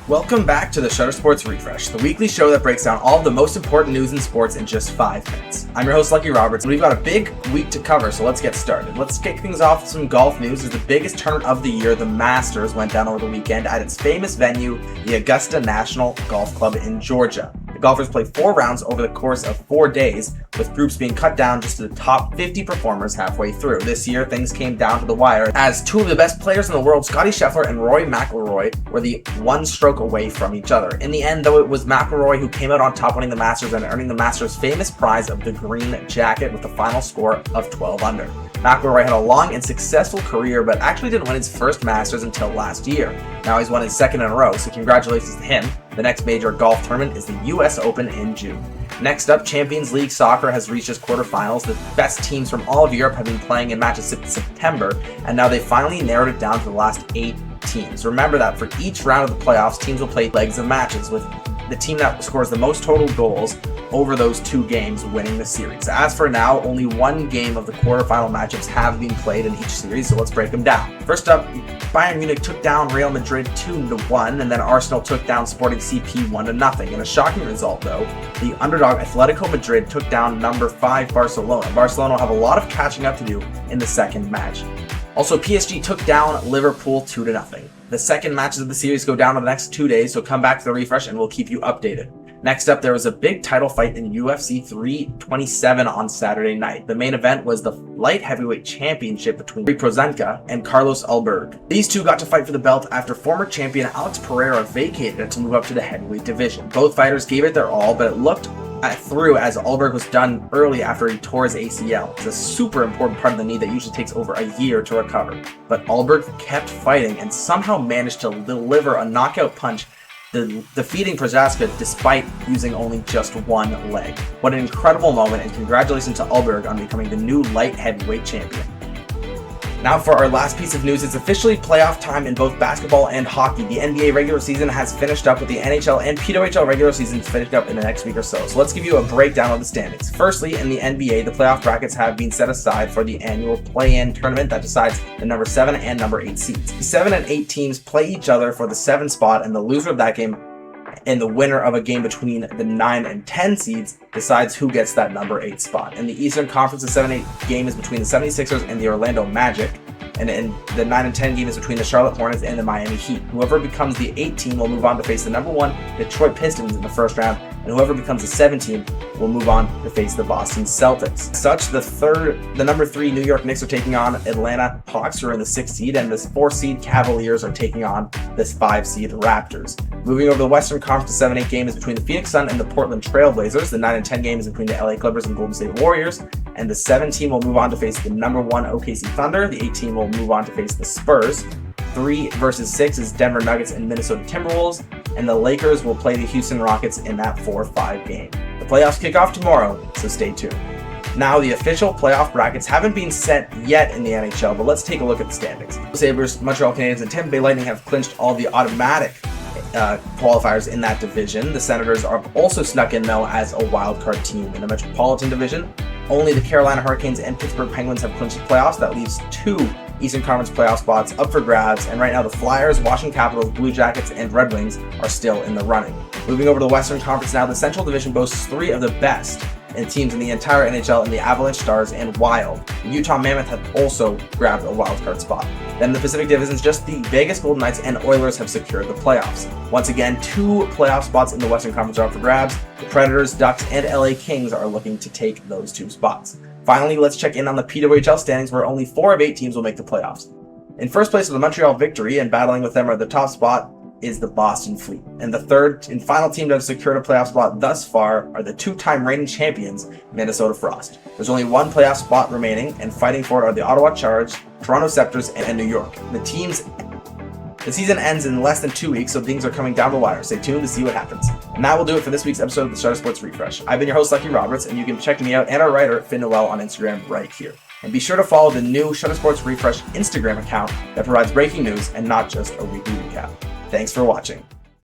Welcome back to the Shutter Sports Refresh, the weekly show that breaks down all of the most important news in sports in just 5 minutes. I'm your host, Lucky Roberts, and we've got a big week to cover, so let's get started. Let's kick things off with some golf news. As the biggest tournament of the year, the Masters, went down over the weekend at its famous venue, the Augusta National Golf Club in Georgia. The golfers played 4 rounds over the course of 4 days, with groups being cut down just to the top 50 performers halfway through. This year, things came down to the wire, as 2 of the best players in the world, Scottie Scheffler and Rory McIlroy, were the 1 stroke away from each other. In the end, though, it was McIlroy who came out on top, winning the Masters and earning the Masters' famous prize of the green jacket with a final score of 12 under. McIlroy had a long and successful career, but actually didn't win his first Masters until last year. Now he's won his 2nd in a row, so congratulations to him. The next major golf tournament is the US Open in June. Next up, Champions League soccer has reached its quarterfinals. The best teams from all of Europe have been playing in matches since September, and now they finally narrowed it down to the last 8 teams. Remember that for each round of the playoffs, teams will play legs of matches, with the team that scores the most total goals over those 2 games winning the series. As for now, only 1 game of the quarterfinal matchups have been played in each series, so let's break them down. First up, Bayern Munich took down Real Madrid 2-1, and then Arsenal took down Sporting CP 1-0. In a shocking result, though, the underdog Atletico Madrid took down number 5 Barcelona. Barcelona will have a lot of catching up to do in the second match. Also, PSG took down Liverpool 2-0. The second matches of the series go down in the next 2 days, so come back to the refresh and we'll keep you updated. Next up, there was a big title fight in UFC 327 on Saturday night. The main event was the light heavyweight championship between Prozenka and Carlos Ulberg. These two got to fight for the belt after former champion Alex Pereira vacated it to move up to the heavyweight division. Both fighters gave it their all, but it looked through as Ulberg was done early after he tore his ACL. It's a super important part of the knee that usually takes over a year to recover. But Ulberg kept fighting and somehow managed to deliver a knockout punch, defeating Prochaska despite using only just 1 leg. What an incredible moment, and congratulations to Ulberg on becoming the new light heavyweight champion. Now for our last piece of news, it's officially playoff time in both basketball and hockey. The NBA regular season has finished up, with the NHL and PWHL regular seasons finished up in the next week or so. So let's give you a breakdown of the standings. Firstly, in the NBA, the playoff brackets have been set aside for the annual play-in tournament that decides the number 7 and number 8 seeds. The 7 and 8 teams play each other for the 7 spot, and the loser of that game and the winner of a game between the 9 and 10 seeds decides who gets that number 8 spot. In the Eastern Conference, the 7-8 game is between the 76ers and the Orlando Magic, and in the 9 and 10 game is between the Charlotte Hornets and the Miami Heat. Whoever becomes the 8 team will move on to face the number 1 Detroit Pistons in the first round, and whoever becomes the 7 team will move on to face the Boston Celtics. As such, the number 3 New York Knicks are taking on Atlanta Hawks, who are in the 6th seed, and the 4th seed Cavaliers are taking on this 5 seed Raptors. Moving over to the Western Conference, the 7-8 game is between the Phoenix Sun and the Portland Trail Blazers. The 9 and 10 game is between the LA Clippers and Golden State Warriors, and the 7 team will move on to face the number 1 OKC Thunder. The 8 team will move on to face the Spurs. 3 versus 6 is Denver Nuggets and Minnesota Timberwolves, and the Lakers will play the Houston Rockets in that 4-5 game. The playoffs kick off tomorrow, so stay tuned. Now, the official playoff brackets haven't been set yet in the NHL, but let's take a look at the standings. The Sabres, Montreal Canadiens, and Tampa Bay Lightning have clinched all the automatic qualifiers in that division. The Senators are also snuck in, though, as a wildcard team. In the Metropolitan Division, only the Carolina Hurricanes and Pittsburgh Penguins have clinched the playoffs. That leaves 2 Eastern Conference playoff spots up for grabs, and right now the Flyers, Washington Capitals, Blue Jackets, and Red Wings are still in the running. Moving over to the Western Conference now, the Central Division boasts 3 of the best teams in the entire NHL in the Avalanche, Stars, and Wild. The Utah Mammoth have also grabbed a wildcard spot. Then the Pacific Division, just the Vegas Golden Knights and Oilers have secured the playoffs. Once again, 2 playoff spots in the Western Conference are up for grabs. The Predators, Ducks, and LA Kings are looking to take those 2 spots. Finally, let's check in on the PWHL standings, where only 4 of 8 teams will make the playoffs. In first place are the Montreal Victory, and battling with them at the top spot is the Boston Fleet. And the third and final team to have secured a playoff spot thus far are the 2-time reigning champions, Minnesota Frost. There's only 1 playoff spot remaining, and fighting for it are the Ottawa Charge, Toronto Scepters, and New York. The season ends in less than 2 weeks, so things are coming down the wire. Stay tuned to see what happens. And that will do it for this week's episode of the Shutter Sports Refresh. I've been your host, Lucky Roberts, and you can check me out and our writer, Finn Noel, on Instagram right here. And be sure to follow the new Shutter Sports Refresh Instagram account that provides breaking news and not just a weekly recap. Thanks for watching.